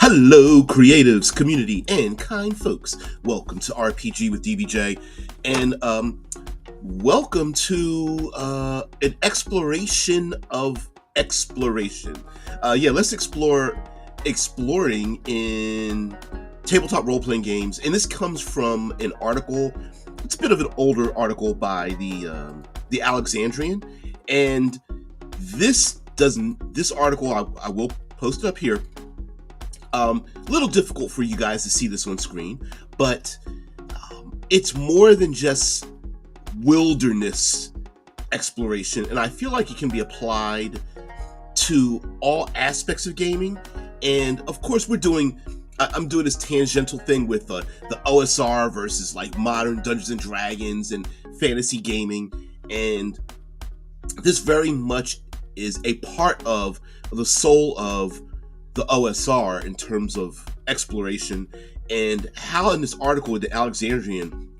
Hello, creatives, community, and kind folks. Welcome to RPG with DBJ, and welcome to an exploration of exploration. Let's exploring in tabletop role-playing games, and this comes from an article. It's a bit of an older article by the Alexandrian, and this article I will post it up here. A little difficult for you guys to see this on screen, but it's more than just wilderness exploration, and I feel like it can be applied to all aspects of gaming. And of course, I'm doing this tangential thing with the OSR versus like modern Dungeons and Dragons and fantasy gaming, and this very much is a part of the soul of the OSR in terms of exploration, and how in this article with the Alexandrian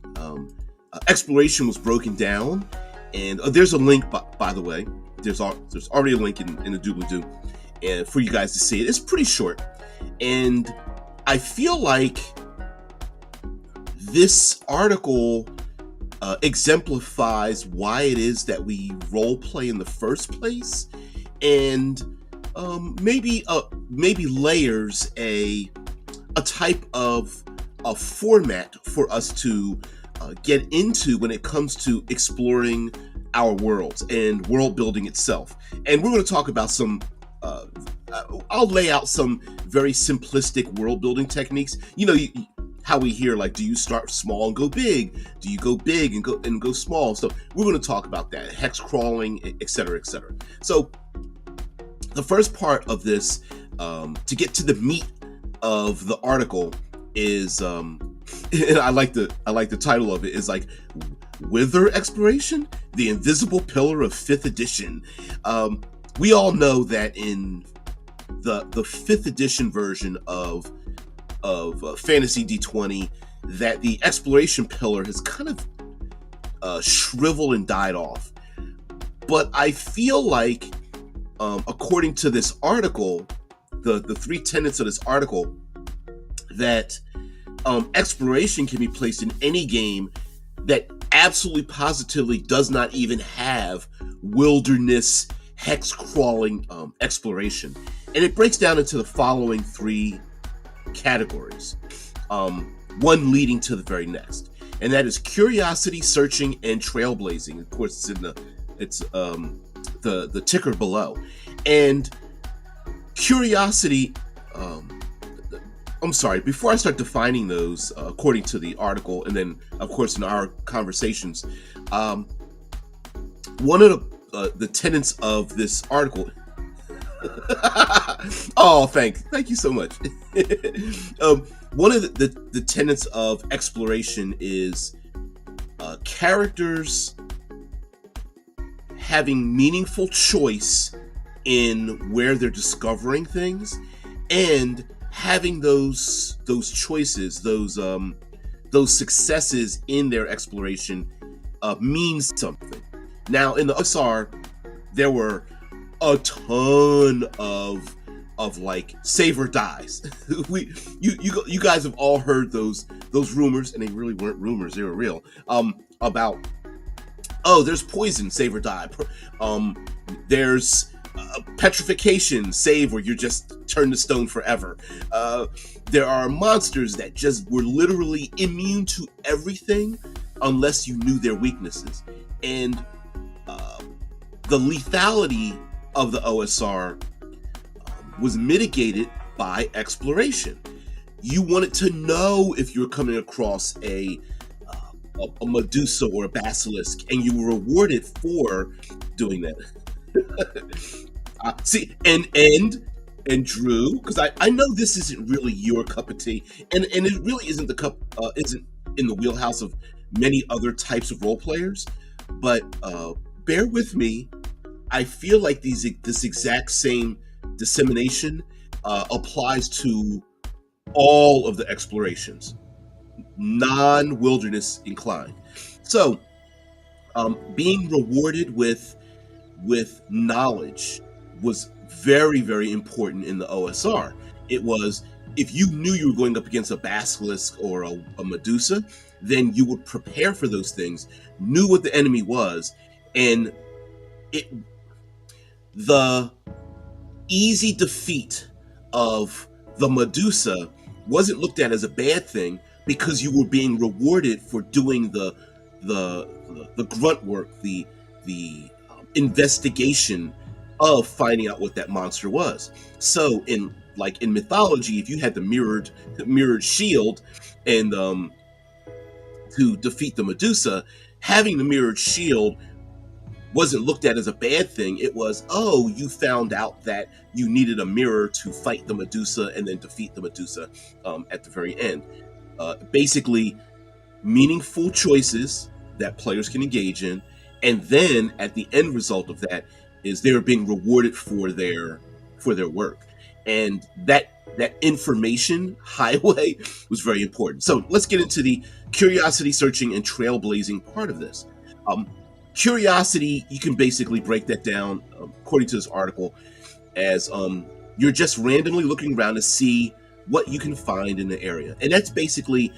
exploration was broken down. And there's a link, by the way. There's already a link in the doobly-doo, and for you guys to see it. It's pretty short, and I feel like this article exemplifies why it is that we role play in the first place, and maybe layers a type of a format for us to get into when it comes to exploring our worlds and world building itself. And we're going to talk about some I'll lay out some very simplistic world building techniques. How we hear, like, do you start small and go big? Do you go big and go small? So we're going to talk about that, hex crawling, etc., etc. So the first part of this, to get to the meat of the article, is and I like the title of it, is like Wither Exploration, the Invisible Pillar of 5th edition. We all know that in the 5th edition version of Fantasy D20, that the exploration pillar has kind of shriveled and died off. But I feel like, according to this article, the 3 tenets of this article, that exploration can be placed in any game that absolutely positively does not even have wilderness hex crawling exploration. And it breaks down into the following 3 categories, one leading to the very next, and that is curiosity, searching, and trailblazing. Of course, it's the ticker below. And curiosity, I'm sorry, before I start defining those according to the article, and then of course in our conversations, one of the tenets of this article oh, thank you so much. One of the tenets of exploration is characters having meaningful choice in where they're discovering things, and having those choices, those successes in their exploration means something. Now, in the OSR, there were a ton of like save or dies. You guys have all heard those rumors, and they really weren't rumors, they were real, about, oh, there's poison, save or die. There's petrification, save or you're just turned to stone forever. There are monsters that just were literally immune to everything unless you knew their weaknesses. And the lethality of the OSR was mitigated by exploration. You wanted to know if you were coming across a Medusa or a basilisk, and you were rewarded for doing that. See, and Drew, because I know this isn't really your cup of tea, and it really isn't isn't in the wheelhouse of many other types of role players, but bear with me. I feel like this exact same dissemination applies to all of the explorations, non-wilderness inclined. So, being rewarded with knowledge was very, very important in the OSR. It was if you knew you were going up against a basilisk or a Medusa, then you would prepare for those things, knew what the enemy was, and it the easy defeat of the Medusa wasn't looked at as a bad thing because you were being rewarded for doing the grunt work, the investigation of finding out what that monster was. So in mythology, if you had the mirrored shield and to defeat the Medusa, having the mirrored shield wasn't looked at as a bad thing. It was, oh, you found out that you needed a mirror to fight the Medusa and then defeat the Medusa at the very end. Basically, meaningful choices that players can engage in, and then at the end result of that is they're being rewarded for their work, and that information highway was very important. So let's get into the curiosity searching and trailblazing part of this. Curiosity, you can basically break that down, according to this article, as you're just randomly looking around to see what you can find in the area. And that's basically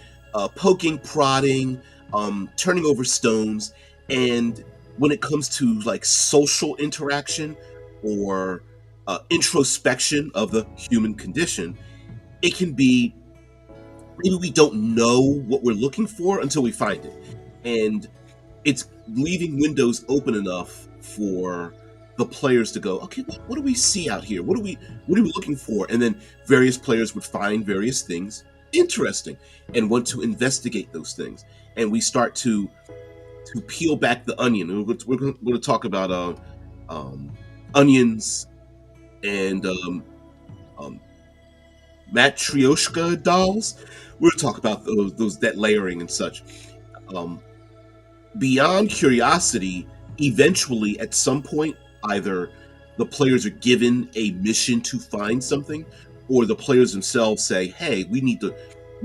poking, prodding, turning over stones. And when it comes to like social interaction or introspection of the human condition, it can be maybe we don't know what we're looking for until we find it. And it's leaving windows open enough for the players to go, okay, what do we see out here? What are we looking for? And then various players would find various things interesting and want to investigate those things. And we start to peel back the onion. And we're going to talk about onions and Matryoshka dolls. We're going to talk about that layering and such. Beyond curiosity, eventually at some point, either the players are given a mission to find something, or the players themselves say, hey, we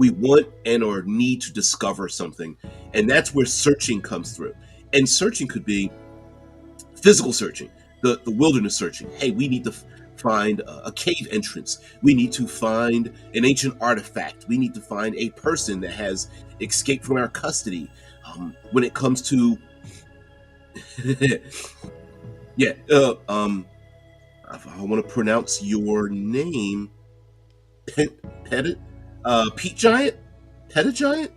want and or need to discover something. And that's where searching comes through. And searching could be physical searching, the wilderness searching. Hey, we need to find a cave entrance. We need to find an ancient artifact. We need to find a person that has escaped from our custody. When it comes to I want to pronounce your name, Pete Giant? Peta Giant?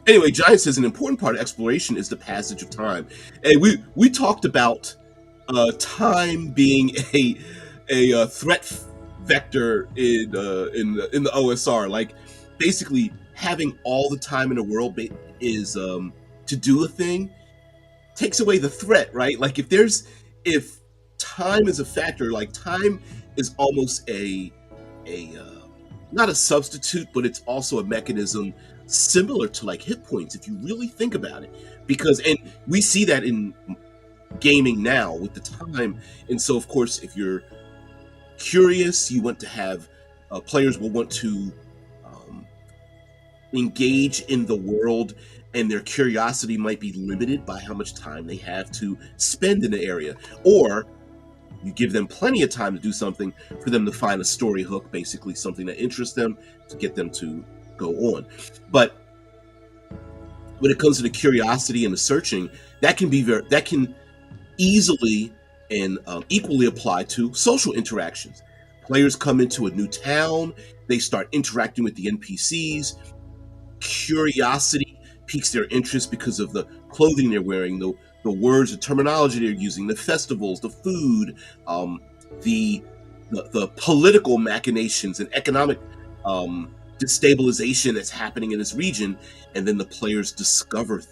Anyway, Giant says an important part of exploration is the passage of time. And we talked about time being a threat vector in the OSR. Like, basically having all the time in the world is to do a thing takes away the threat, right? Like if time is a factor, like time is almost a not a substitute, but it's also a mechanism similar to like hit points if you really think about it. And we see that in gaming now with the time. And so of course, if you're curious, you want to have players will want to engage in the world, and their curiosity might be limited by how much time they have to spend in the area. Or you give them plenty of time to do something for them to find a story hook, basically something that interests them to get them to go on. But when it comes to the curiosity and the searching, that can easily and equally apply to social interactions. Players come into a new town, they start interacting with the NPCs. Curiosity piques their interest because of the clothing they're wearing, the words, the terminology they're using, the festivals, the food, the political machinations and economic destabilization that's happening in this region. And then the players discover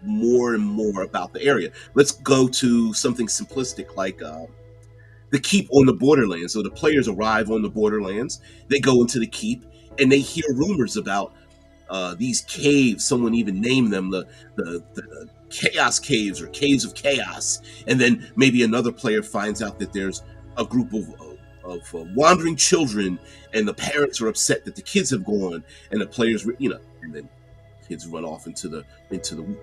more and more about the area. Let's go to something simplistic like the keep on the borderlands. So the players arrive on the borderlands, they go into the keep, and they hear rumors about these caves. Someone even named them the chaos caves or caves of chaos. And then maybe another player finds out that there's a group of wandering children, and the parents are upset that the kids have gone, and the players, and then kids run off into the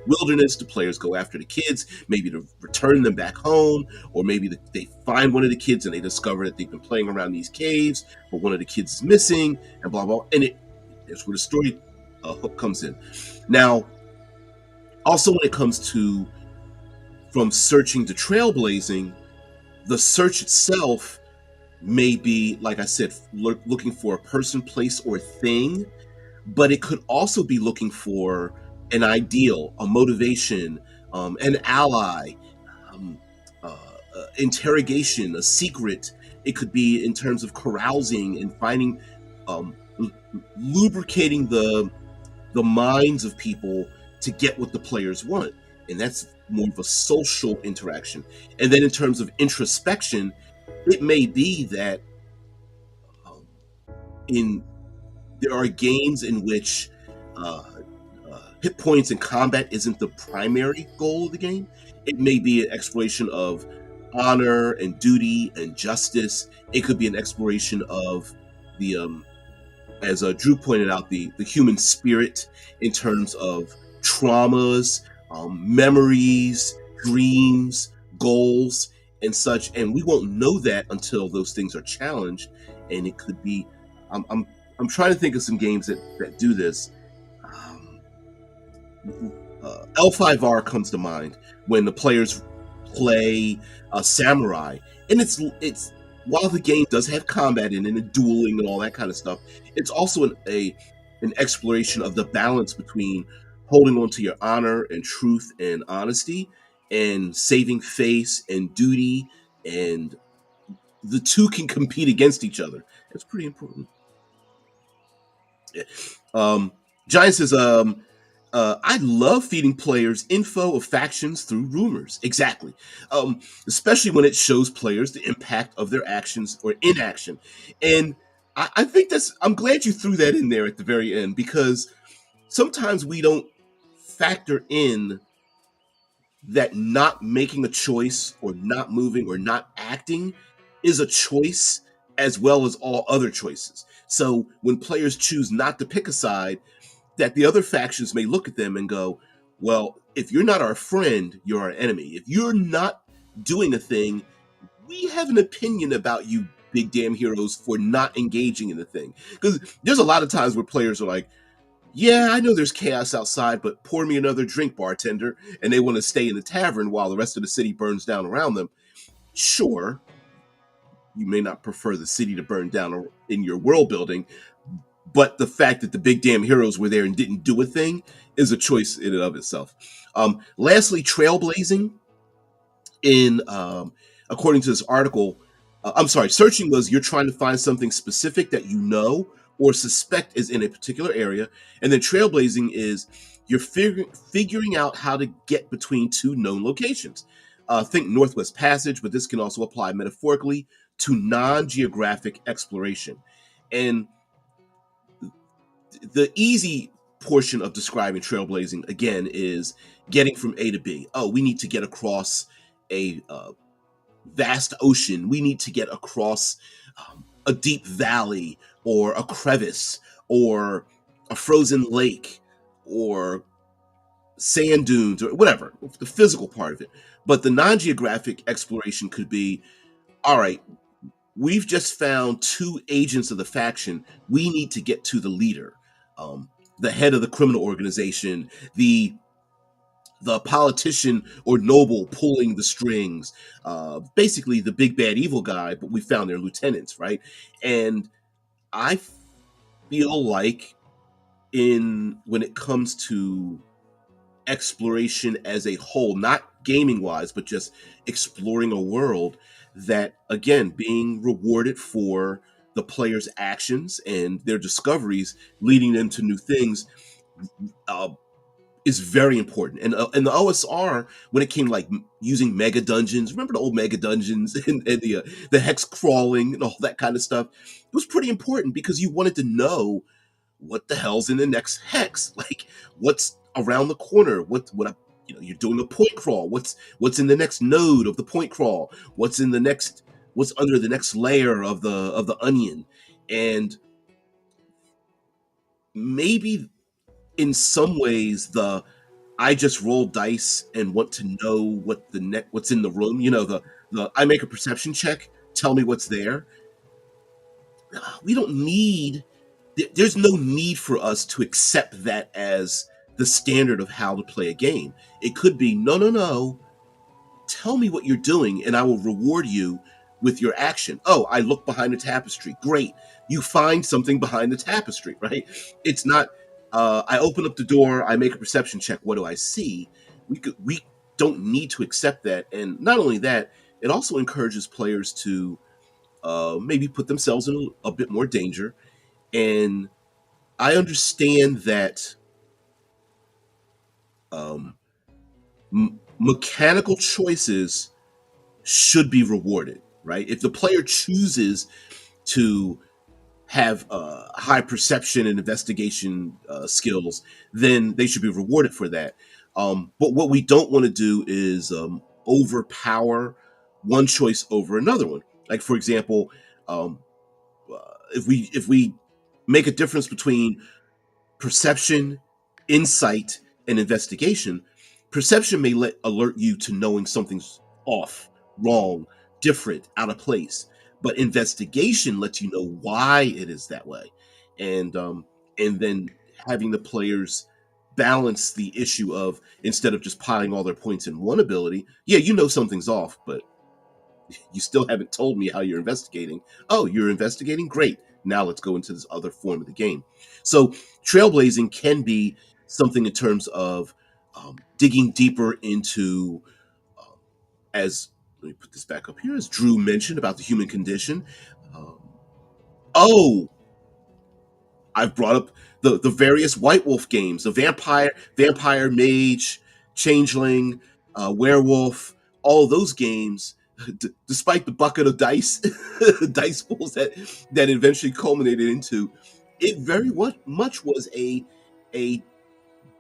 wilderness. The players go after the kids, maybe to return them back home, or maybe they find one of the kids and they discover that they've been playing around these caves, but one of the kids is missing, and blah blah. And that's where the story hook comes in. Now, also when it comes to from searching to trailblazing, the search itself may be, like I said, looking for a person, place, or thing, but it could also be looking for an ideal, a motivation, an ally, um, interrogation, a secret. It could be in terms of carousing and finding, lubricating the minds of people to get what the players want, and that's more of a social interaction. And then in terms of introspection, it may be that um, in there are games in which uh, hit points and combat isn't the primary goal of the game. It may be an exploration of honor and duty and justice. It could be an exploration of the as Drew pointed out, the human spirit in terms of traumas, memories, dreams, goals, and such. And we won't know that until those things are challenged. And it could be, I'm I'm, I'm trying to think of some games that do this. Um, L5R comes to mind when the players play samurai, and it's while the game does have combat in it and dueling and all that kind of stuff, it's also an exploration of the balance between holding on to your honor and truth and honesty, and saving face and duty, and the two can compete against each other. It's pretty important. Um, Giant says, I love feeding players info of factions through rumors. Exactly. Especially when it shows players the impact of their actions or inaction. And I think I'm glad you threw that in there at the very end, because sometimes we don't factor in that not making a choice or not moving or not acting is a choice as well as all other choices. So when players choose not to pick a side, that the other factions may look at them and go, well, if you're not our friend, you're our enemy. If you're not doing a thing, we have an opinion about you, big damn heroes, for not engaging in the thing. Because there's a lot of times where players are like, yeah, I know there's chaos outside, but pour me another drink, bartender. And they want to stay in the tavern while the rest of the city burns down around them. Sure, you may not prefer the city to burn down in your world building, but the fact that the big damn heroes were there and didn't do a thing is a choice in and of itself. Lastly, trailblazing in according to this article, I'm sorry, searching was you're trying to find something specific that you know or suspect is in a particular area, and then trailblazing is you're figuring out how to get between two known locations. Think Northwest Passage, but this can also apply metaphorically to non-geographic exploration. And the easy portion of describing trailblazing again is getting from A to B. Oh, we need to get across a vast ocean. We need to get across a deep valley or a crevice or a frozen lake or sand dunes or whatever, the physical part of it. But the non-geographic exploration could be, all right, we've just found two agents of the faction. We need to get to the leader, the head of the criminal organization, the politician or noble pulling the strings, basically the big bad evil guy. But we found their lieutenants, right? And I feel like when it comes to exploration as a whole, not gaming wise, but just exploring a world, that again, being rewarded for the player's actions and their discoveries, leading them to new things, uh, is very important. And the OSR, when it came like using mega dungeons, remember the old mega dungeons and the hex crawling and all that kind of stuff, it was pretty important because you wanted to know what the hell's in the next hex, like what's around the corner, you're doing a point crawl, what's in the next node of the point crawl, what's under the next layer of the onion. And maybe in some ways, the I just roll dice and want to know what's in the room. The I make a perception check, tell me what's there. We don't need. There's no need for us to accept that as the standard of how to play a game. It could be no, no, no. Tell me what you're doing, and I will reward you with your action. Oh, I look behind the tapestry. Great. You find something behind the tapestry, right? It's not, I open up the door, I make a perception check. What do I see? We don't need to accept that. And not only that, it also encourages players to maybe put themselves in a bit more danger. And I understand that um, mechanical choices should be rewarded, right? If the player chooses to have high perception and investigation skills, then they should be rewarded for that. But what we don't want to do is overpower one choice over another one. Like, for example, um, if we make a difference between perception, insight, and investigation, perception may alert you to knowing something's off, wrong, different, out of place. But investigation lets you know why it is that way, and then having the players balance the issue of, instead of just piling all their points in one ability, yeah, you know something's off, but you still haven't told me how you're investigating. Oh, you're investigating? Great. Now let's go into this other form of the game. So, trailblazing can be something in terms of digging deeper into, um, as let me put this back up here, as Drew mentioned about the human condition. Um, oh, I've brought up the various White Wolf games, the vampire, mage, changeling, werewolf, all those games. Despite the bucket of dice, dice pools that eventually culminated into, it very much was a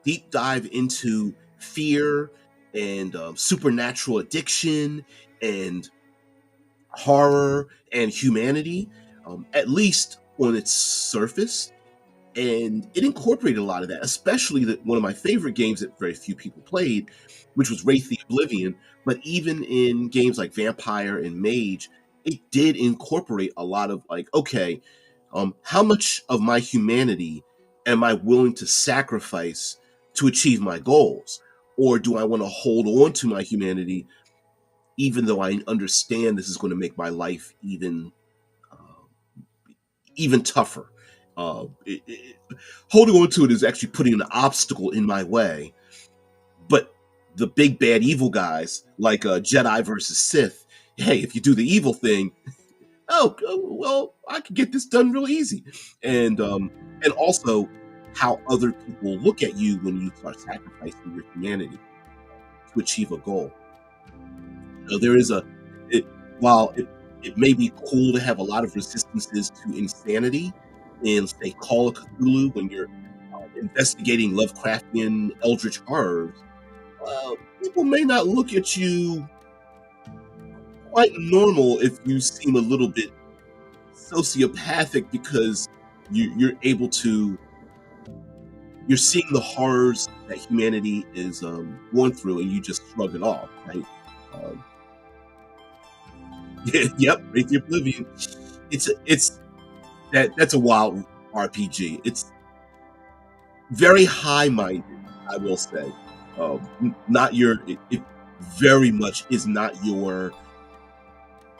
deep dive into fear and supernatural addiction and horror and humanity, at least on its surface. And it incorporated a lot of that, especially one of my favorite games that very few people played, which was Wraith the Oblivion. But even in games like Vampire and Mage, it did incorporate a lot of, like, okay, how much of my humanity am I willing to sacrifice to achieve my goals? Or do I want to hold on to my humanity, even though I understand this is going to make my life even tougher? Holding on to it is actually putting an obstacle in my way. But the big bad evil guys, like Jedi versus Sith, hey, if you do the evil thing, well, I can get this done real easy. And also how other people look at you when you start sacrificing your humanity to achieve a goal. So there is while it may be cool to have a lot of resistances to insanity in, say, Call of Cthulhu, when you're investigating Lovecraftian eldritch horrors, people may not look at you quite normal if you seem a little bit sociopathic, because you're able to, you're seeing the horrors that humanity is going through, and you just shrug it off, right? Um, yep, Wraith the Oblivion. It's that's a wild RPG. It's very high minded, I will say. Not your, it very much is not your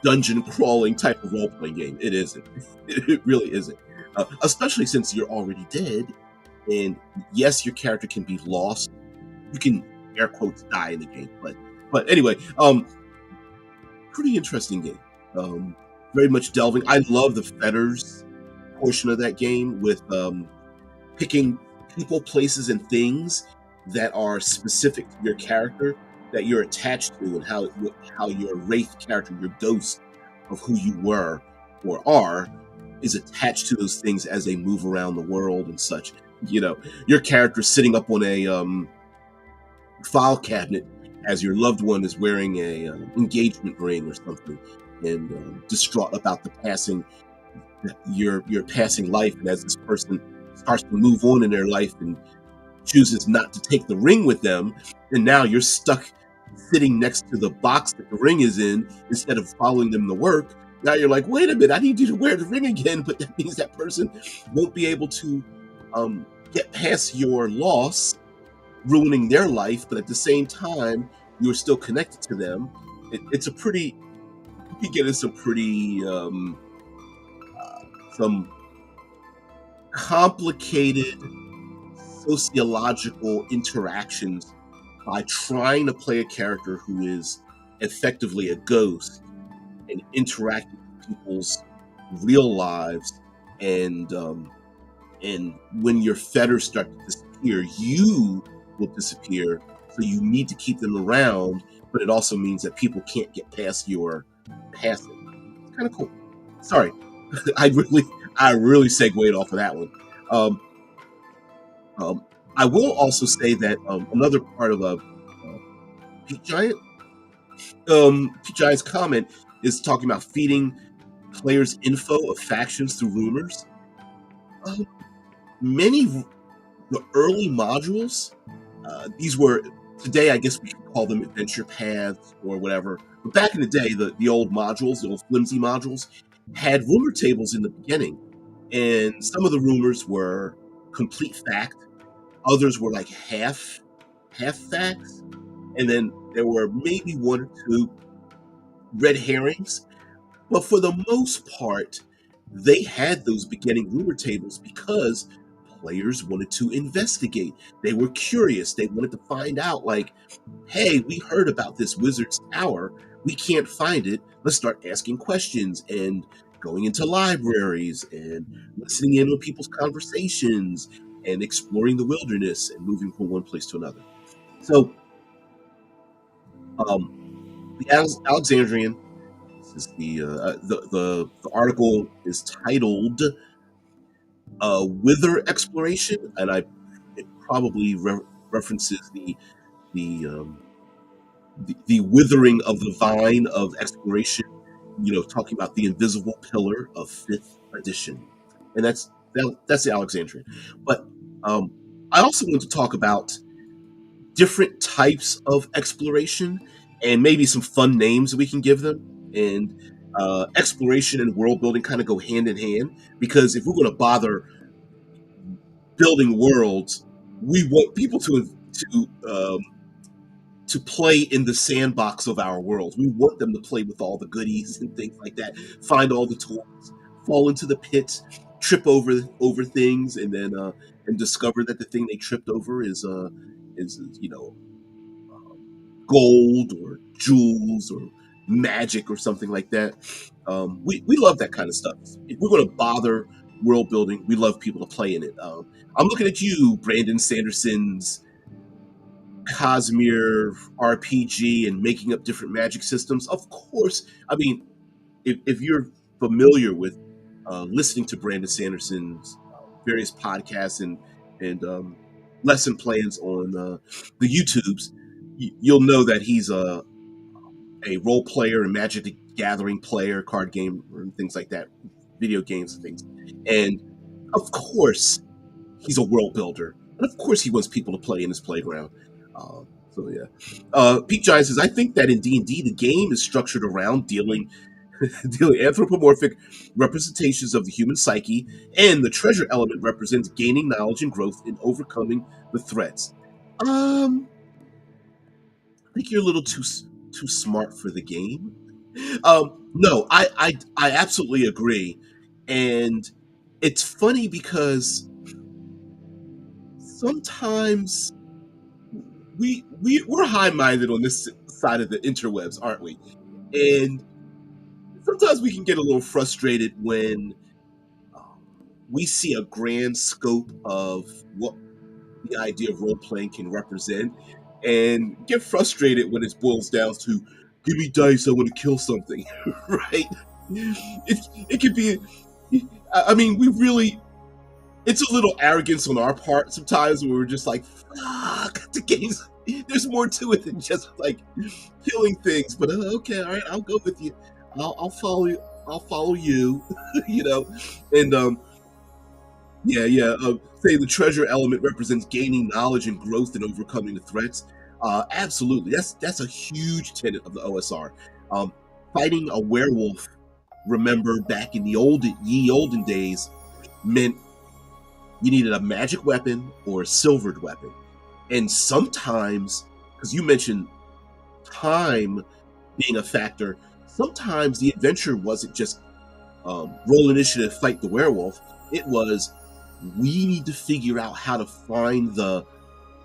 dungeon crawling type of role playing game. It isn't. It really isn't. Especially since you're already dead, and yes, your character can be lost. You can, air quotes, die in the game, but anyway, pretty interesting game. Very much delving. I love the fetters portion of that game, with picking people, places, and things that are specific to your character, that you're attached to, and how your wraith character, your ghost of who you were or are, is attached to those things as they move around the world and such. Your character sitting up on a file cabinet as your loved one is wearing a engagement ring or something, and distraught about the passing, your passing life, and as this person starts to move on in their life, and chooses not to take the ring with them, and now you're stuck sitting next to the box that the ring is in instead of following them to work. Now you're like, wait a minute, I need you to wear the ring again, but that means that person won't be able to get past your loss, ruining their life, but at the same time, you're still connected to them. It's a pretty, you get in some pretty, some complicated sociological interactions by trying to play a character who is effectively a ghost and interacting with people's real lives, and when your fetters start to disappear, you will disappear. So you need to keep them around, but it also means that people can't get past your passing. It's kind of cool. Sorry, I really segued off of that one. I will also say that another part of Pete Giant, Pete Giant's comment is talking about feeding players info of factions through rumors. Many the early modules, these were, today I guess we could call them adventure paths or whatever, but back in the day, the old modules, the old flimsy modules, had rumor tables in the beginning, and some of the rumors were complete fact, others were like half facts, and then there were maybe one or two red herrings. But for the most part, they had those beginning rumor tables because players wanted to investigate. They were curious. They wanted to find out, like, hey, we heard about this wizard's tower. We can't find it. Let's start asking questions and going into libraries and listening in on people's conversations and exploring the wilderness and moving from one place to another. So, the Alexandrian, this is the article is titled Wither Exploration, and it probably references the withering of the vine of exploration, talking about the invisible pillar of 5th edition, and that's the Alexandrian. But I also want to talk about different types of exploration and maybe some fun names we can give them. And exploration and world building kind of go hand in hand, because if we're going to bother building worlds, we want people to play in the sandbox of our worlds. We want them to play with all the goodies and things like that, find all the tools, fall into the pits, trip over things, and then and discover that the thing they tripped over is gold or jewels or magic or something like that. We love that kind of stuff. If we're going to bother world building, we love people to play in it. I'm looking at you, Brandon Sanderson's Cosmere RPG and making up different magic systems. Of course, I mean, if you're familiar with listening to Brandon Sanderson's various podcasts and lesson plans on the YouTubes, you'll know that he's a role player and Magic the Gathering player, card game and things like that, video games and things. And of course, he's a world builder, and of course, he wants people to play in his playground. So yeah, Pete Giant says, I think that in D&D the game is structured around dealing anthropomorphic representations of the human psyche, and the treasure element represents gaining knowledge and growth in overcoming the threats. I think you're a little too smart for the game. No, I absolutely agree, and it's funny because sometimes we're high-minded on this side of the interwebs, aren't we? And sometimes we can get a little frustrated when we see a grand scope of what the idea of role-playing can represent, and get frustrated when it boils down to, give me dice, I want to kill something, right? It could be, I mean, it's a little arrogance on our part sometimes, where we're just like, fuck, the game's, there's more to it than just like killing things, but okay, all right, I'll go with you. I'll follow you, and Yeah. Say the treasure element represents gaining knowledge and growth and overcoming the threats. Absolutely, that's a huge tenet of the OSR. Um, Fighting a werewolf, remember back in the olden days, meant you needed a magic weapon or a silvered weapon, and sometimes, because you mentioned time being a factor, sometimes the adventure wasn't just roll initiative, fight the werewolf. It was, we need to figure out how to find the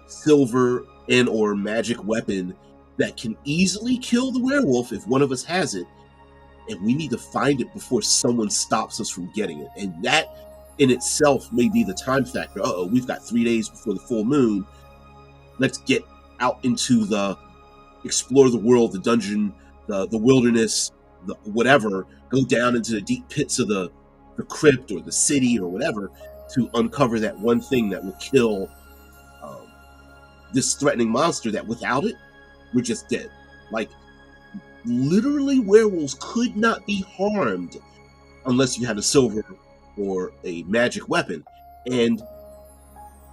silver and or magic weapon that can easily kill the werewolf if one of us has it, and we need to find it before someone stops us from getting it. And that in itself may be the time factor. We've got 3 days before the full moon. Let's get out into the explore the world, the dungeon, the wilderness, the whatever. Go down into the deep pits of the crypt or the city or whatever to uncover that one thing that will kill this threatening monster. That without it, we're just dead. Like, literally, werewolves could not be harmed unless you had a silver or a magic weapon. And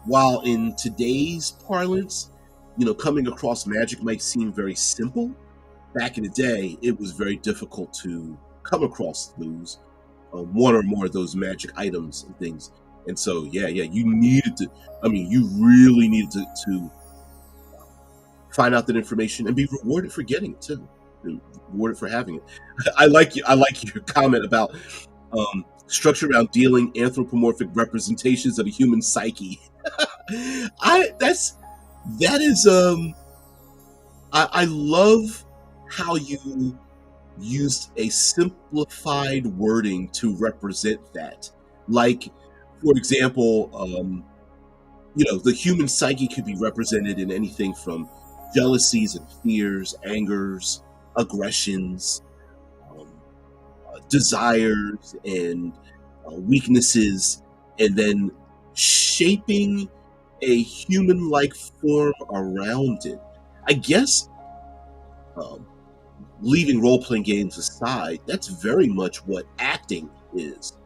while in today's parlance, coming across magic might seem very simple, back in the day, it was very difficult to come across those one or more of those magic items and things. And so, yeah, you needed to. I mean, you really needed to find out that information and be rewarded for getting it too. Rewarded for having it. I like your comment about structure around dealing anthropomorphic representations of the human psyche. I love how you used a simplified wording to represent that. Like, for example, the human psyche could be represented in anything from jealousies and fears, angers, aggressions, desires, and weaknesses, and then shaping a human-like form around it. I guess, leaving role-playing games aside, that's very much what acting is,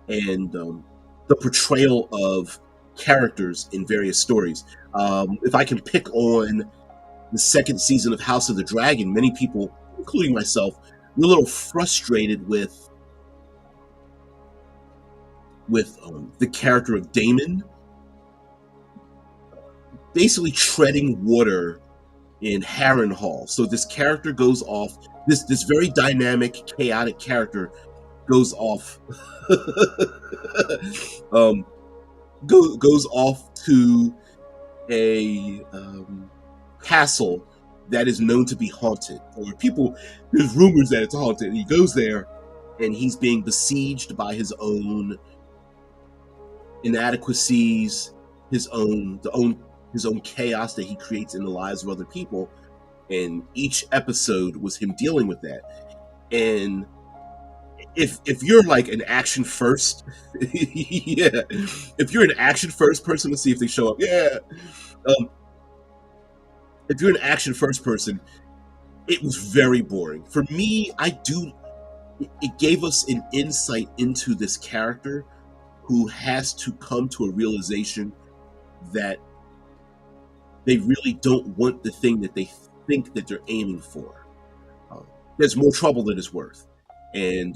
and the portrayal of characters in various stories. If I can pick on the second season of House of the Dragon, many people, including myself, were a little frustrated with the character of Daemon basically treading water in Harrenhal. So this character goes off, this very dynamic, chaotic character goes off goes off to a castle that is known to be haunted, or there's rumors that it's haunted, and he goes there and he's being besieged by his own inadequacies, his own chaos that he creates in the lives of other people. And each episode was him dealing with that. And if you're like an action first, yeah, if you're an action first person, let's see if they show up. Yeah, if you're an action first person, it was very boring for me. It gave us an insight into this character who has to come to a realization that they really don't want the thing that they think that they're aiming for. There's more trouble than it's worth, and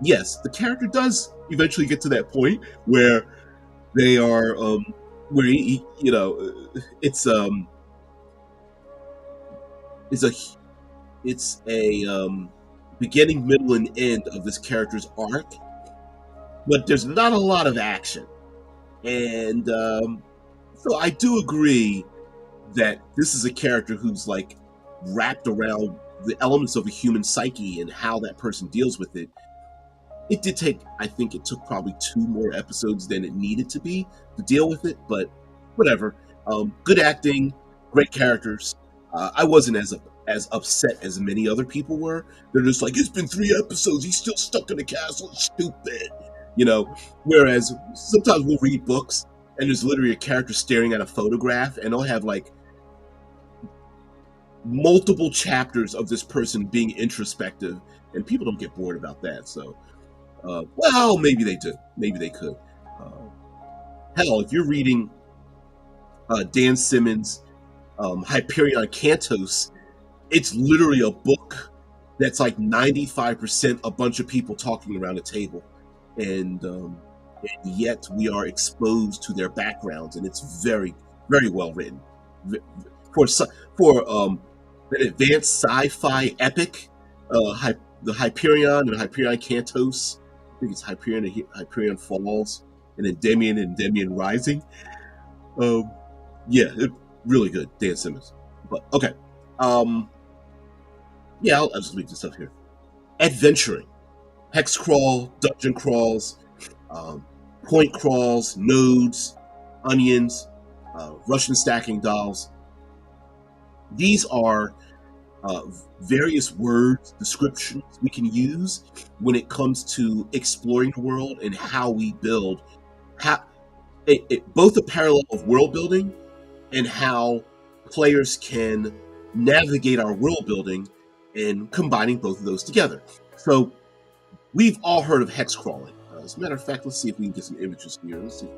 yes, the character does eventually get to that point where they are, where it's a beginning, middle, and end of this character's arc, but there's not a lot of action, and so I do agree that this is a character who's like wrapped around the elements of a human psyche and how that person deals with it. It did take, I think it took probably 2 more episodes than it needed to be to deal with it, but whatever. Good acting, great characters. I wasn't as upset as many other people were. They're just like, it's been 3 episodes, he's still stuck in the castle, it's stupid. Whereas sometimes we'll read books and there's literally a character staring at a photograph, and they'll have like multiple chapters of this person being introspective, and people don't get bored about that. So Well, maybe they do. Maybe they could. Hell, if you're reading Dan Simmons' Hyperion Cantos, it's literally a book that's like 95% a bunch of people talking around a table, and yet we are exposed to their backgrounds, and it's very, very well written. For an advanced sci-fi epic, the Hyperion and Hyperion Cantos, I think it's Hyperion and Hyperion Falls, and then Demian Rising. Um, yeah, really good, Dan Simmons. But okay, um, yeah, I'll just leave this stuff here. Adventuring, hex crawl, dungeon crawls, um, point crawls, nodes, onions, Russian stacking dolls. These are uh, various words, descriptions we can use when it comes to exploring the world and how we build. How both a parallel of world building and how players can navigate our world building and combining both of those together. So we've all heard of hex crawling. As a matter of fact, let's see if we can get some images here. Let's see.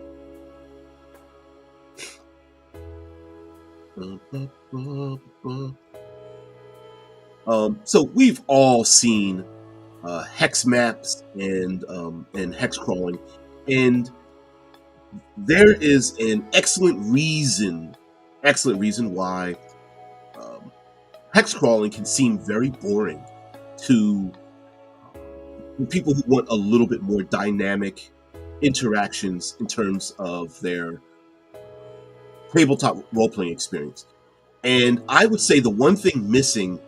So we've all seen hex maps and hex crawling, and there is an excellent reason why hex crawling can seem very boring to people who want a little bit more dynamic interactions in terms of their tabletop role-playing experience. And I would say the one thing missing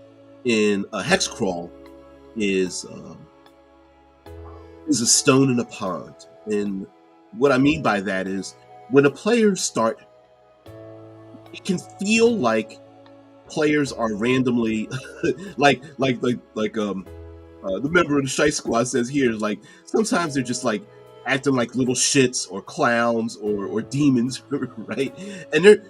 in a hex crawl is a stone in a pond. And what I mean by that is when a players start, it can feel like players are randomly like the member of the Shite Squad says here is like sometimes they're just like acting like little shits or clowns or demons, right? And they're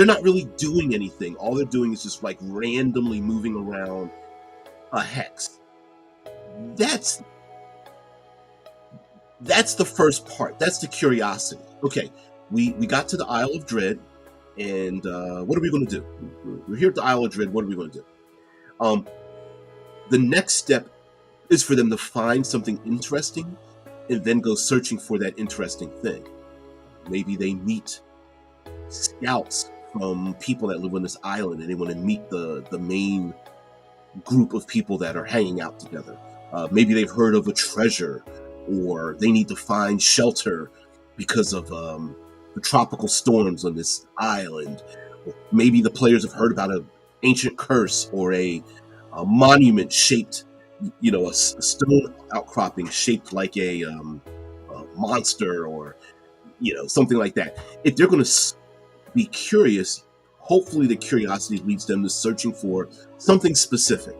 not really doing anything. All they're doing is just like randomly moving around a hex. That's the first part. That's the curiosity. Okay, we got to the Isle of Dread, and what are we going to do? We're here at the Isle of Dread. What are we going to do? The next step is for them to find something interesting and then go searching for that interesting thing. Maybe they meet scouts from people that live on this island and they want to meet the main group of people that are hanging out together. Maybe they've heard of a treasure, or they need to find shelter because of the tropical storms on this island. Maybe the players have heard about an ancient curse or a monument shaped, a stone outcropping shaped like a monster, or something like that. If they're going to be curious, hopefully the curiosity leads them to searching for something specific.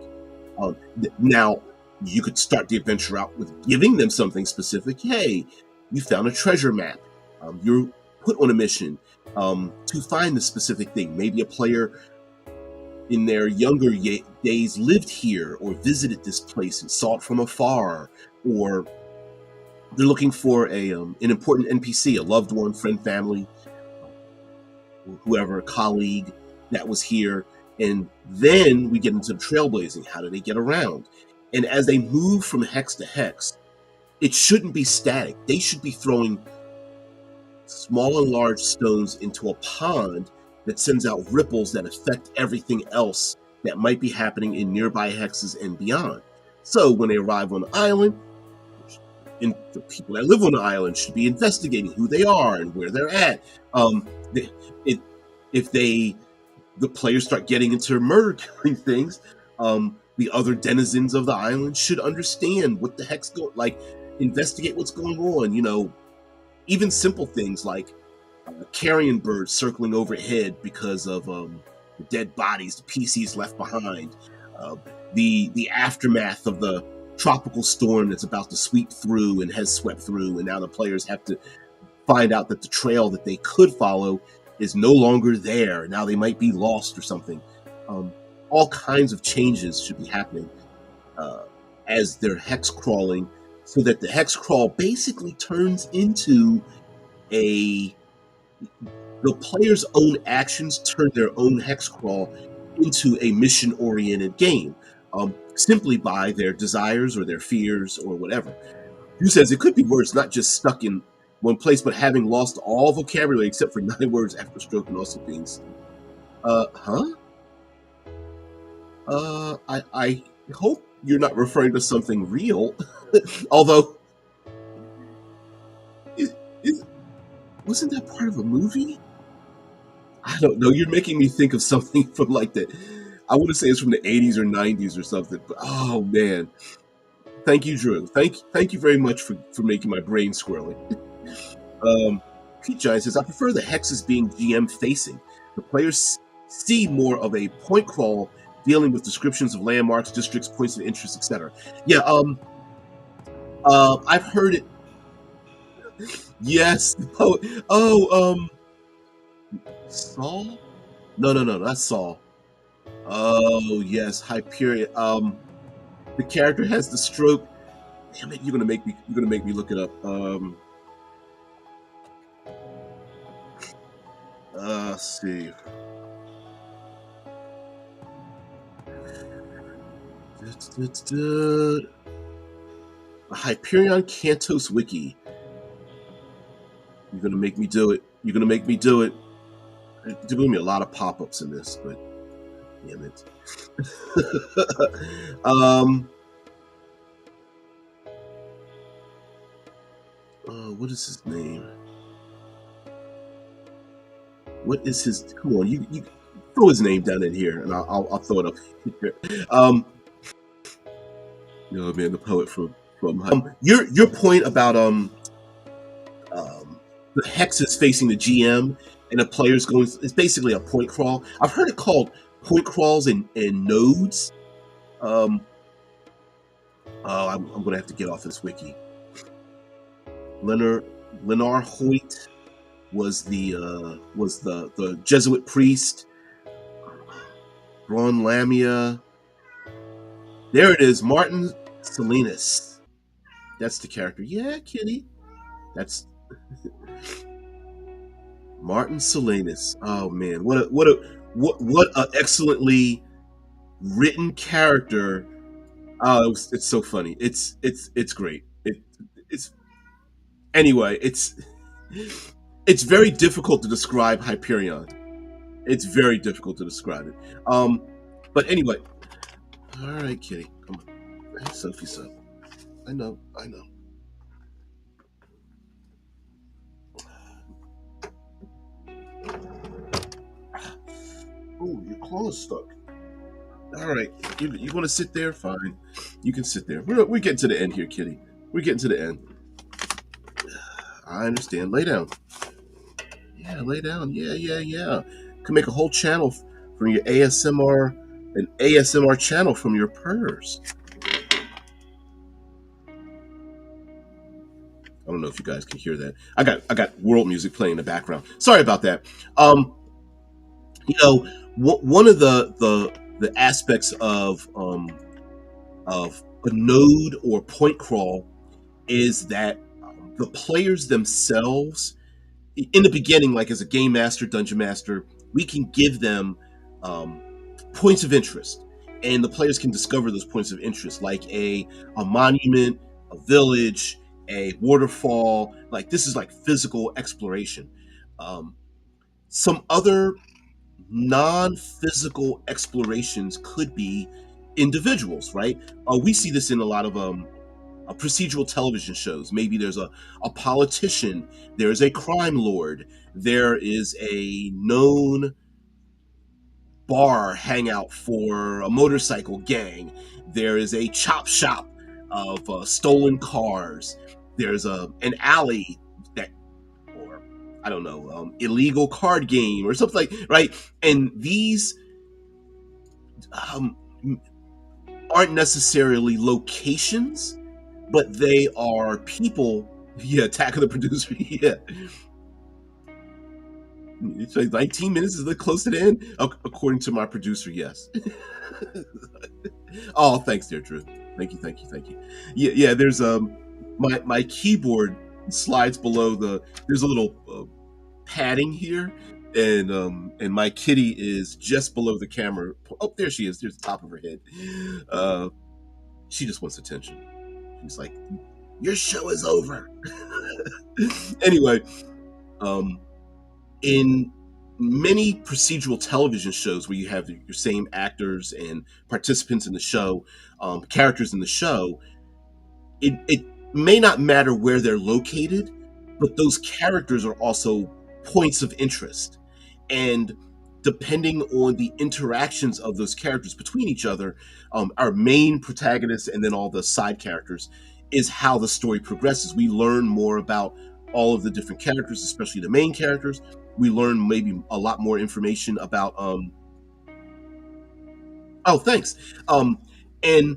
Now, you could start the adventure out with giving them something specific. Hey, you found a treasure map. You're put on a mission to find the specific thing. Maybe a player in their younger days lived here or visited this place and saw it from afar, or they're looking for an important NPC, a loved one, friend, family, whoever, a colleague that was here. And then we get into the trailblazing. How do they get around? And as they move from hex to hex, it shouldn't be static. They should be throwing small and large stones into a pond that sends out ripples that affect everything else that might be happening in nearby hexes and beyond. So when they arrive on the island, the people that live on the island should be investigating who they are and where they're at. If the players start getting into murder killing things, the other denizens of the island should understand what the heck's investigate what's going on. Even simple things like carrion birds circling overhead because of the dead bodies, the PCs left behind, the aftermath of the tropical storm that's about to sweep through and has swept through, and now the players have to find out that the trail that they could follow is no longer there. Now they might be lost or something. All kinds of changes should be happening as they're hex crawling so that the hex crawl basically turns into the player's own actions turn their own hex crawl into a mission-oriented game, simply by their desires or their fears or whatever. Who says it could be worse, not just stuck in one place, but having lost all vocabulary except for 9 words after stroke and also being. Huh? I hope you're not referring to something real. Although, wasn't that part of a movie? I don't know. You're making me think of something from like the. I want to say it's from the 80s or 90s or something. But oh man, thank you, Drew. Thank you very much for making my brain squirrely. Pete Giant says, I prefer the hexes being GM facing. The players see more of a point crawl dealing with descriptions of landmarks, districts, points of interest, etc. Yeah, I've heard it. Yes. Saul? No, that's Saul. Oh yes, Hyperion. The character has the stroke. Damn it, you're gonna make me look it up. Let's see. A Hyperion Cantos Wiki. You're gonna make me do it. You're gonna make me do it. There's gonna be a lot of pop-ups in this, but damn it. What is his name? What is his? Come on, you throw his name down in here, and I'll throw it up here. Oh man, the poet from your point about the hexes facing the GM and the players going. It's basically a point crawl. I've heard it called point crawls in nodes. I'm gonna have to get off this wiki. Lenar Hoyt was the Jesuit priest. Ron Lamia. There it is, Martin Salinas. That's the character. Yeah, Kitty. That's Martin Salinas. Oh man, what a excellently written character. Oh, it's so funny. It's great. It's anyway. It's very difficult to describe Hyperion. It's very difficult to describe it. But anyway, all right, Kitty, come on. Hey, Sophie's up. I know. Oh, your claw is stuck. All right, you want to sit there? Fine, you can sit there. We're getting to the end here, Kitty. We're getting to the end. I understand. Lay down. Yeah, lay down. Yeah. Can make a whole channel from your ASMR, an ASMR channel from your purrs. I don't know if you guys can hear that. I got world music playing in the background. Sorry about that. One of the aspects of a node or point crawl is that the players themselves, in the beginning, like as a game master, dungeon master, we can give them points of interest, and the players can discover those points of interest, like a monument, a village, a waterfall. Like this is like physical exploration. Some other non-physical explorations could be individuals, right? We see this in a lot of procedural television shows. Maybe there's a politician, there's a crime lord, there is a known bar hangout for a motorcycle gang, there is a chop shop of stolen cars, there's an alley that, or I don't know, illegal card game or something like, right? And these aren't necessarily locations, but they are people. Yeah, Attack of the Producer. Yeah. It's like 19 minutes is close to the end, according to my producer. Yes. Oh, thanks, dear Drew. Thank you. Yeah. There's my keyboard slides below there's a little padding here, and my kitty is just below the camera. Oh, there she is. There's the top of her head. Uh, she just wants attention. She's like, "Your show is over." Anyway, um, in many procedural television shows where you have your same actors and participants in the show, characters in the show, it may not matter where they're located, but those characters are also points of interest. And depending on the interactions of those characters between each other, our main protagonists and then all the side characters, is how the story progresses. We learn more about all of the different characters, especially the main characters. We learn maybe a lot more information about oh, thanks. And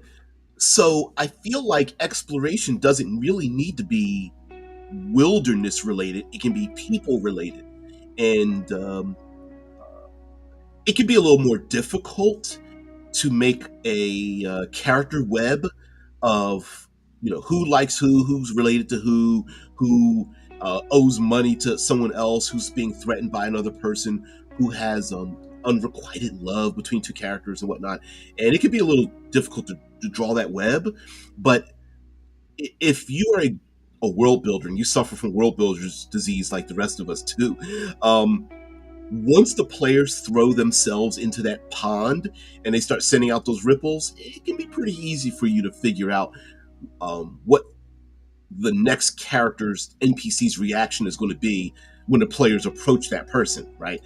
so I feel like exploration doesn't really need to be wilderness related. It can be people related, and it can be a little more difficult to make a character web of who likes who's related to who owes money to someone else, who's being threatened by another person, who has unrequited love between two characters and whatnot. And it can be a little difficult to draw that web. But if you are a world builder and you suffer from world builder's disease like the rest of us too, once the players throw themselves into that pond and they start sending out those ripples, it can be pretty easy for you to figure out what the next character's NPC's reaction is going to be when the players approach that person, right?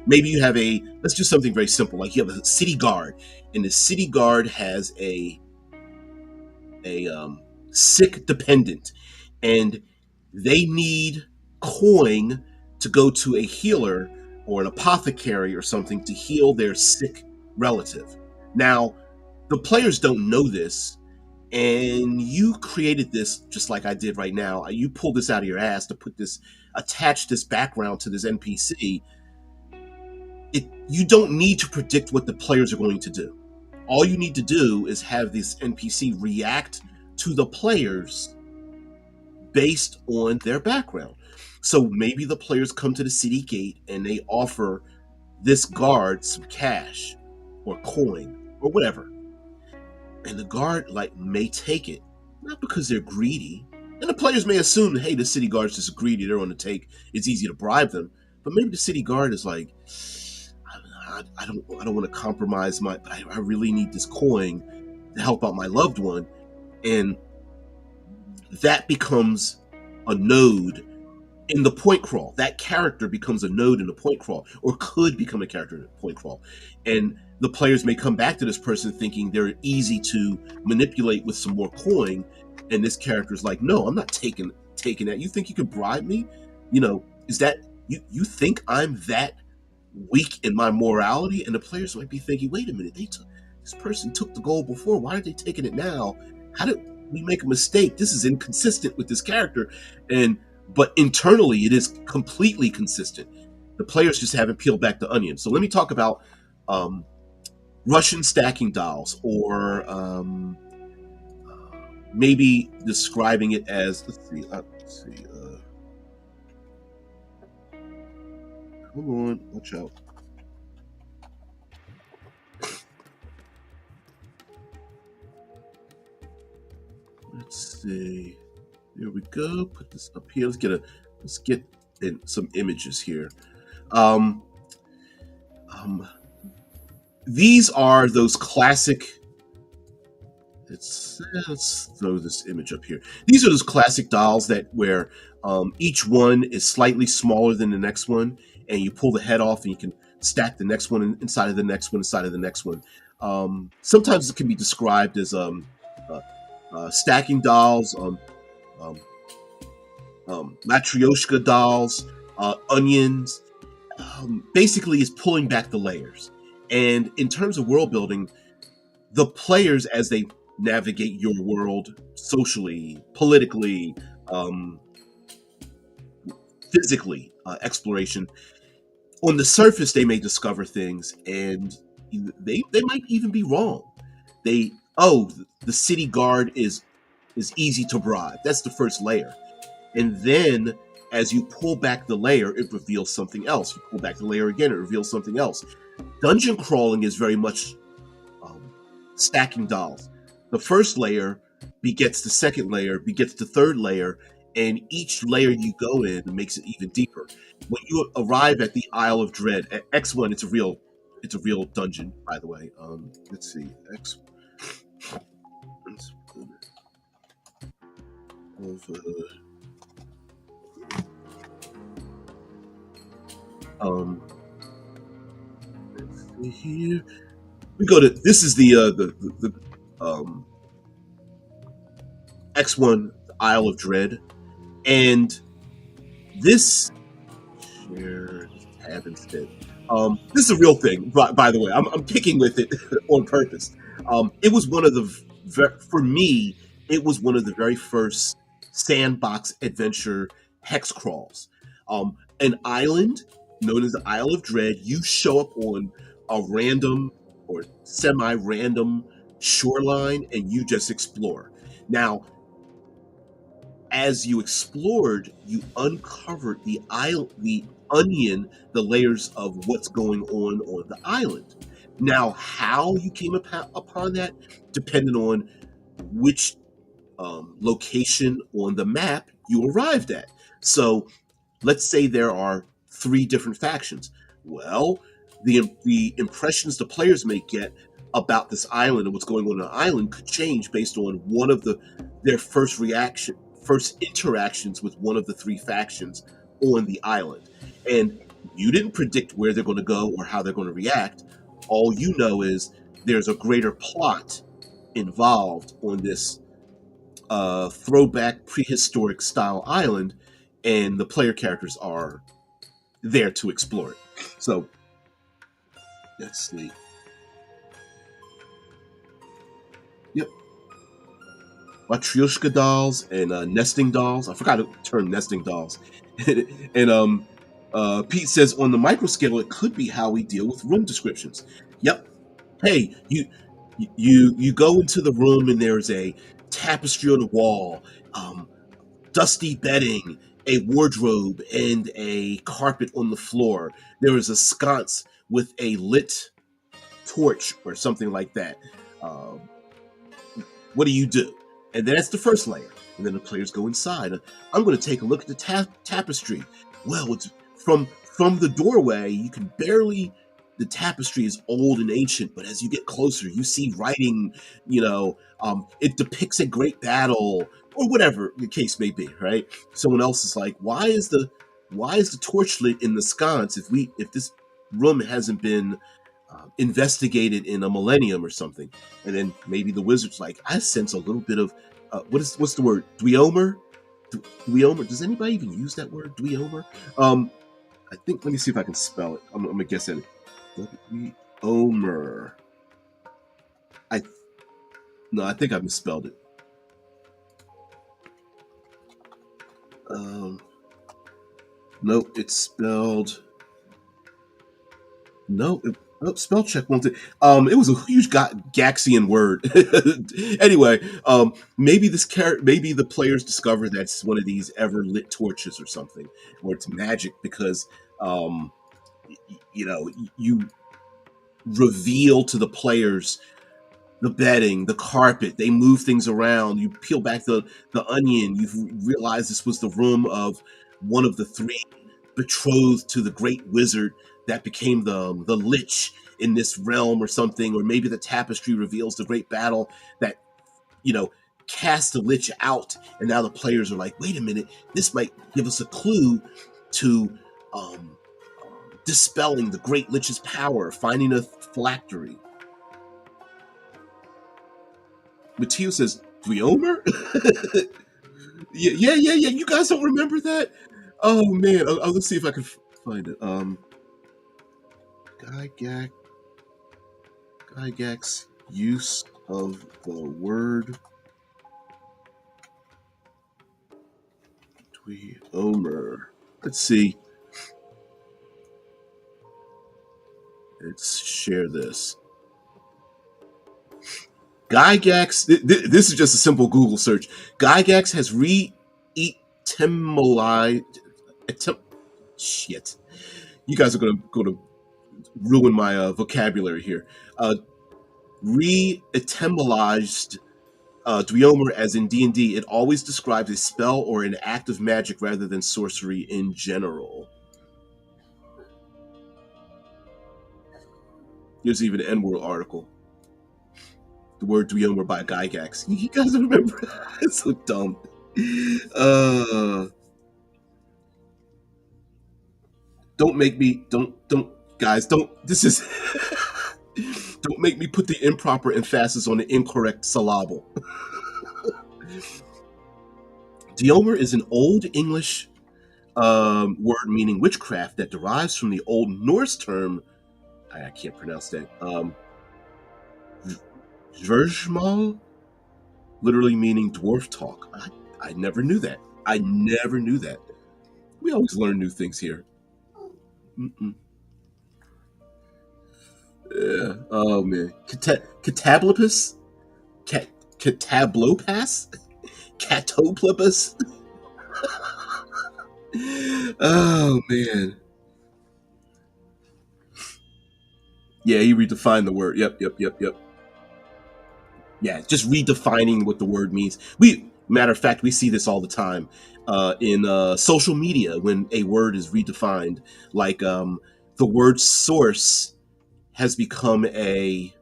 Maybe you have let's do something very simple, like you have a city guard, and the city guard has a sick dependent, and they need coin to go to a healer or an apothecary or something to heal their sick relative. Now, the players don't know this, and you created this just like I did right now. You pulled this out of your ass to attach this background to this NPC. You don't need to predict what the players are going to do. All you need to do is have this NPC react to the players based on their background. So maybe the players come to the city gate and they offer this guard some cash or coin or whatever. And the guard may take it, not because they're greedy. And the players may assume, hey, the city guard's just greedy, they're on the take, it's easy to bribe them. But maybe the city guard is like, I don't want to compromise but I really need this coin to help out my loved one. And that becomes a node in the point crawl. That character becomes a node in the point crawl, or could become a character in the point crawl. And the players may come back to this person thinking they're easy to manipulate with some more coin, and this character's like, no, I'm not taking that. You think you can bribe me? Is that you think I'm that weak in my morality? And the players might be thinking, wait a minute, this person took the gold before, why are they taking it now? How did we make a mistake? This is inconsistent with this character. But internally it is completely consistent. The players just haven't peeled back the onion. So let me talk about Russian stacking dolls, or maybe describing it as, let's see, hold on, watch out. Let's see. There we go. Put this up here. Let's get in some images here. These are those classic. Let's throw this image up here. These are those classic dolls where each one is slightly smaller than the next one, and you pull the head off, and you can stack the next one inside of the next one inside of the next one. Sometimes it can be described as stacking dolls, Matryoshka dolls, onions. Basically, is pulling back the layers. And in terms of world building, the players, as they navigate your world socially, politically, physically, exploration, on the surface they may discover things, and they might even be wrong. The city guard is is easy to bribe. That's the first layer. And then as you pull back the layer, it reveals something else. You pull back the layer again, it reveals something else. Dungeon crawling is very much stacking dolls. The first layer begets the second layer, begets the third layer, and each layer you go in makes it even deeper. When you arrive at the Isle of Dread, at X1, it's a real dungeon, by the way. Let's see, X of let's see here. We go to this is the X1 Isle of Dread, and this share tab instead. This is a real thing, by the way. I'm picking with it on purpose. It was one of for me, it was one of the very first sandbox adventure hex crawls. An island known as the Isle of Dread. You show up on a random or semi-random shoreline, and you just explore. Now, as you explored, you uncovered the onion, the layers of what's going on the island. Now, how you came upon that depended on which location on the map you arrived at. So, let's say there are 3 different factions. Well, the impressions the players may get about this island and what's going on the island could change based on one of their first interactions with one of the 3 factions on the island. And you didn't predict where they're going to go or how they're going to react. All you know is there's a greater plot involved on this throwback prehistoric style island, and the player characters are there to explore it. So let's see. Yep. Matryoshka dolls and nesting dolls. I forgot the term nesting dolls. And Pete says on the micro scale, it could be how we deal with room descriptions. Yep. Hey, you go into the room and there's a tapestry on the wall, dusty bedding, a wardrobe, and a carpet on the floor. There is a sconce with a lit torch or something like that. Um, what do you do? And then that's the first layer. And then the players go inside. I'm going to take a look at the tapestry. Well, it's from the doorway. You can barely. The tapestry is old and ancient, but as you get closer, you see writing. It depicts a great battle or whatever the case may be. Right? Someone else is like, why is the torch lit in the sconce if this room hasn't been investigated in a millennium or something? And then maybe the wizard's like, I sense a little bit of what's the word? Dweomer? Dweomer? Does anybody even use that word? Dweomer? I think. Let me see if I can spell it. I'm gonna guess at it. Dweomer. I think I misspelled it. Nope, it's spelled. No, spell check won't. It was a huge Gaxian word. Anyway, maybe maybe the players discover that's one of these ever lit torches or something, or it's magic because, you reveal to the players the bedding, the carpet. They move things around. You peel back the onion. You realize this was the room of one of the 3 betrothed to the great wizard that became the lich in this realm or something. Or maybe the tapestry reveals the great battle that cast the lich out. And now the players are like, wait a minute, this might give us a clue to dispelling the great lich's power, finding a phylactery. Mateo says, Dweomer? yeah. You guys don't remember that? Oh, man. Let's see if I can find it. Gygax's use of the word Dweomer. Let's see. Let's share this. Gygax. This is just a simple Google search. Gygax has re-etymolized. Shit. You guys are gonna ruin my vocabulary here. Re-etymolized Dweomer, as in D&D, it always describes a spell or an act of magic rather than sorcery in general. Here's even an N-World article. The word Dweomer by Gygax. You guys remember? It's so dumb. Don't make me. Don't. Guys, don't. This is. Don't make me put the improper emphasis on the incorrect syllable. Dweomer is an Old English word meaning witchcraft that derives from the Old Norse term. I can't pronounce that. Dvergmal, literally meaning dwarf talk. I never knew that. I never knew that. We always learn new things here. Yeah. Oh man. Catablopus? Catablopas? Catoplepus? Oh man. Yeah, he redefined the word. Yep. Yeah, just redefining what the word means. Matter of fact, we see this all the time in social media when a word is redefined. Like the word source has become a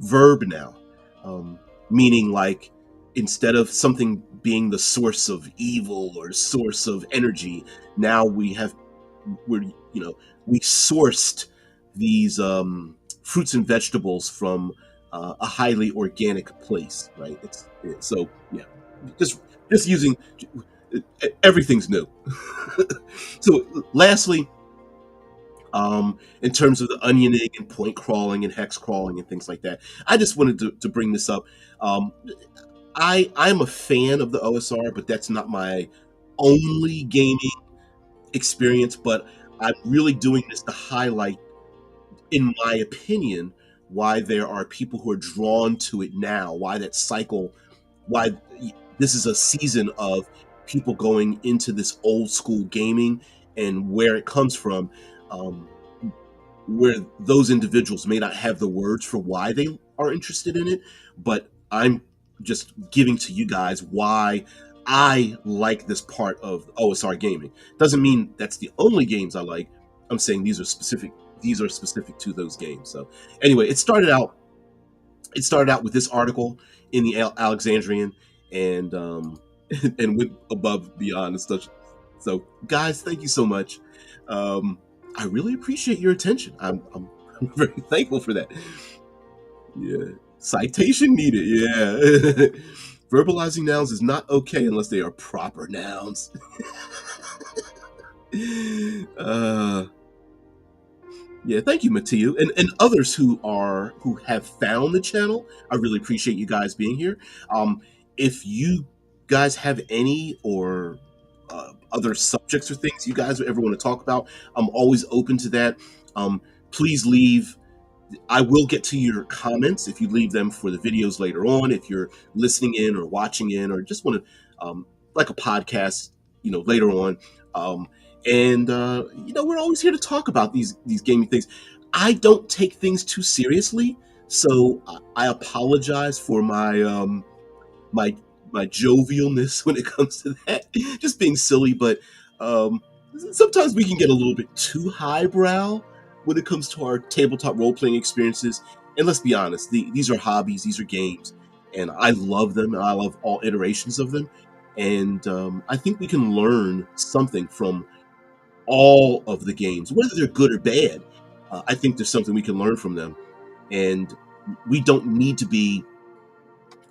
verb now, meaning like instead of something being the source of evil or source of energy, now we sourced these fruits and vegetables from a highly organic place, right? So yeah, just using everything's new. So lastly, in terms of the onioning and point crawling and hex crawling and things like that, I just wanted to bring this up. I'm a fan of the OSR, but that's not my only gaming experience. But I'm really doing this to highlight, in my opinion, why there are people who are drawn to it now, why that cycle, why this is a season of people going into this old school gaming and where it comes from, where those individuals may not have the words for why they are interested in it, but I'm just giving to you guys why I like this part of OSR gaming. Doesn't mean that's the only games I like. I'm saying these are specific to those games. So anyway, it started out with this article in the Alexandrian, and and went above beyond and stuff. So guys, thank you so much. I really appreciate your attention. I'm very thankful for that. Yeah, citation needed. Yeah. Verbalizing nouns is not okay unless they are proper nouns. Yeah, thank you, Mateo, and others who have found the channel. I really appreciate you guys being here. If you guys have any or other subjects or things you guys ever want to talk about, I'm always open to that. Please leave. I will get to your comments if you leave them for the videos later on. If you're listening in or watching in or just want to, like a podcast, later on. And we're always here to talk about these gaming things. I don't take things too seriously, so I apologize for my my jovialness when it comes to that. Just being silly, but sometimes we can get a little bit too highbrow when it comes to our tabletop role-playing experiences. And let's be honest, these are hobbies, these are games, and I love them, and I love all iterations of them. And I think we can learn something from all of the games, whether they're good or bad. I think there's something we can learn from them, and we don't need to be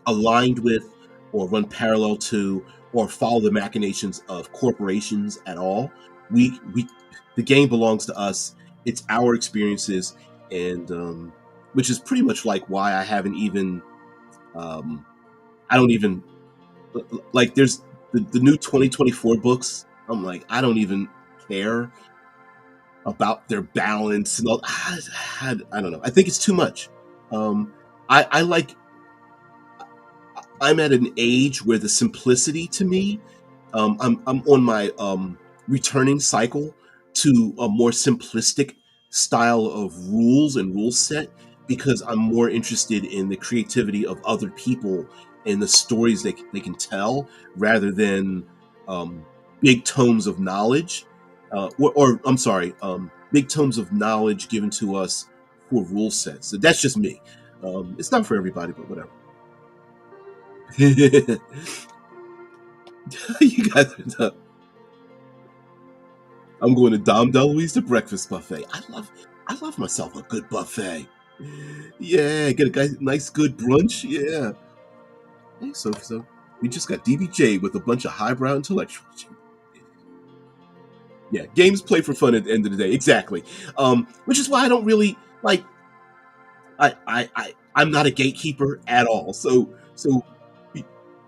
aligned with or run parallel to or follow the machinations of corporations at all. The game belongs to us. It's our experiences, and which is pretty much like why I haven't even I don't even like there's the new 2024 books. I'm like, I don't even care about their balance and all. I don't know. I think it's too much. I like I'm at an age where the simplicity to me, I'm on my returning cycle to a more simplistic style of rules and rule set, because I'm more interested in the creativity of other people and the stories they can tell, rather than um, big tomes of knowledge, or I'm sorry, big tomes of knowledge given to us for rule sets. So that's just me. It's not for everybody, but whatever. You guys are done. I'm going to Dom DeLuise to breakfast buffet. I love myself a good buffet. Yeah, get a nice good brunch. Yeah. Hey, so we just got DBJ with a bunch of highbrow intellectuals. Yeah, games play for fun at the end of the day. Exactly. Which is why I don't really like. I'm not a gatekeeper at all. So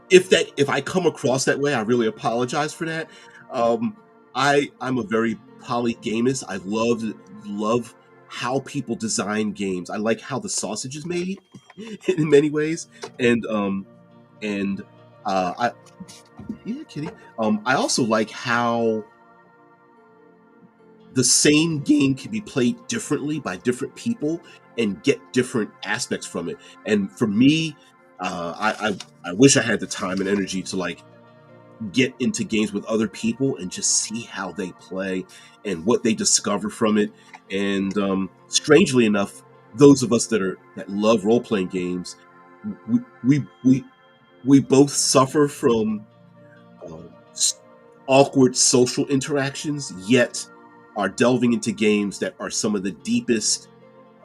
if I come across that way, I really apologize for that. Um, I'm a very polygamist. I love how people design games. I like how the sausage is made in many ways, and and I yeah, kitty. I also like how the same game can be played differently by different people and get different aspects from it. And for me, I wish I had the time and energy to like get into games with other people and just see how they play and what they discover from it. And strangely enough, those of us that love role playing games, we we we we both suffer from um, awkward social interactions, yet are delving into games that are some of the deepest,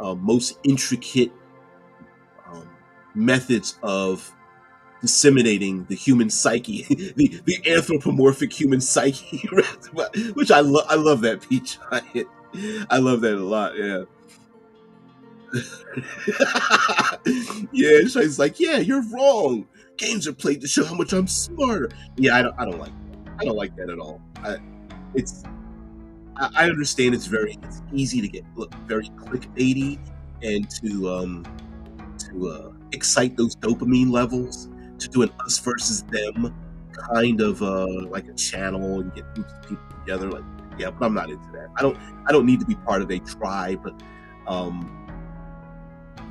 most intricate um, methods of disseminating the human psyche, the anthropomorphic human psyche, which I love that Peach. I love that a lot. Yeah. Yeah, she's like, yeah, you're wrong. Games are played to show how much I'm smarter. Yeah, I don't like that. I don't like that at all. It's I understand it's easy to get look very clickbaity and to excite those dopamine levels, to do an us versus them kind of like a channel and get groups of people together. Like, yeah, but I'm not into that. I don't need to be part of a tribe um,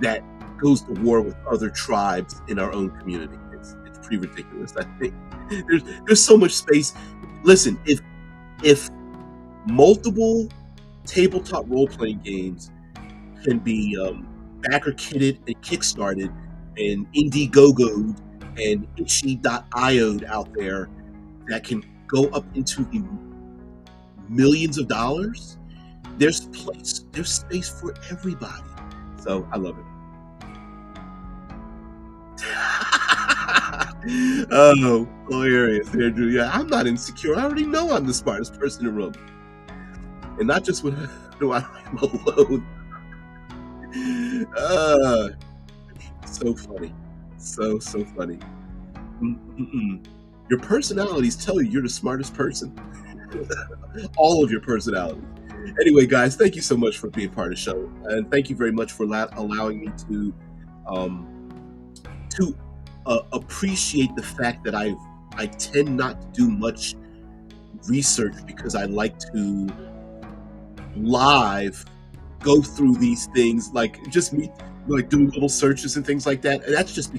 that goes to war with other tribes in our own community. It's pretty ridiculous. I think there's so much space. Listen, if multiple tabletop role playing games can be backer kitted and kickstarted and Indiegogo'd and itchy.io'd out there, that can go up into the millions of dollars, there's space for everybody. So I love it. Oh, hilarious, Andrew. Yeah, I'm not insecure. I already know I'm the smartest person in the room, and not just when I'm alone. Uh, so funny, so funny. Mm-mm-mm. Your personalities tell you you're the smartest person. All of your personalities. Anyway, guys, thank you so much for being part of the show, and thank you very much for allowing me um, to appreciate the fact that I tend not to do much research, because I like to live go through these things, like just me like doing little searches and things like that. And that's just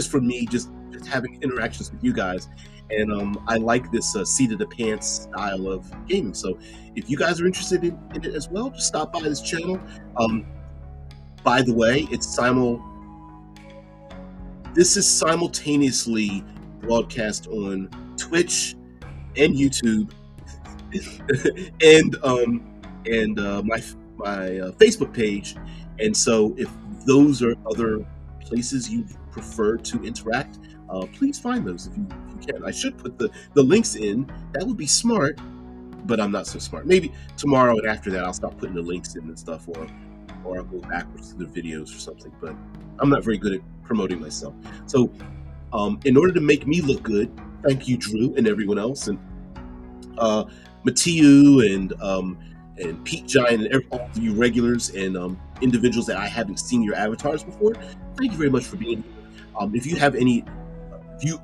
for me, just having interactions with you guys. And I like this seat of the pants style of gaming. So if you guys are interested in it as well, just stop by this channel. Um, by the way, this is simultaneously broadcast on Twitch and YouTube, and my Facebook page. And so, if those are other places you prefer to interact, please find those if you can. I should put the links in. That would be smart, but I'm not so smart. Maybe tomorrow and after that, I'll start putting the links in and stuff, or I'll go backwards to the videos or something. But I'm not very good at promoting myself. So, in order to make me look good, thank you, Drew, and everyone else, and Matthew and Pete Giant, and all of you regulars and individuals that I haven't seen your avatars before. Thank you very much for being here. If you have any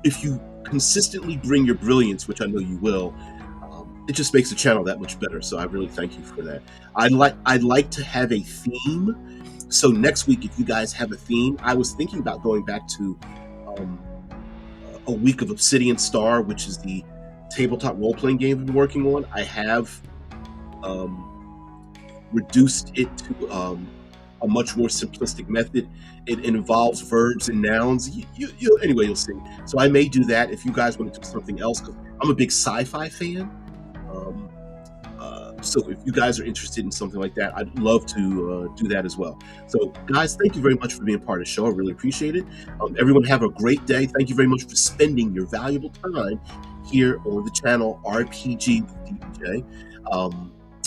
if you consistently bring your brilliance, which I know you will, it just makes the channel that much better. So I really thank you for that. I'd like to have a theme. So next week, if you guys have a theme, I was thinking about going back to um, a week of Obsidian Star, which is the tabletop role playing game I've been working on. I have reduced it to a much more simplistic method. It involves verbs and nouns. Anyway, you'll see. So I may do that if you guys want to do something else, because I'm a big sci-fi fan. Um, so if you guys are interested in something like that, I'd love to do that as well. So guys, thank you very much for being part of the show. I really appreciate it. Everyone have a great day. Thank you very much for spending your valuable time here on the channel RPG with DJ.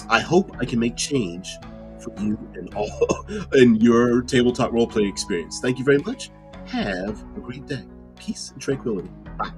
I hope I can make change for you and all in your tabletop role-playing experience. Thank you very much. Have a great day. Peace and tranquility. Bye.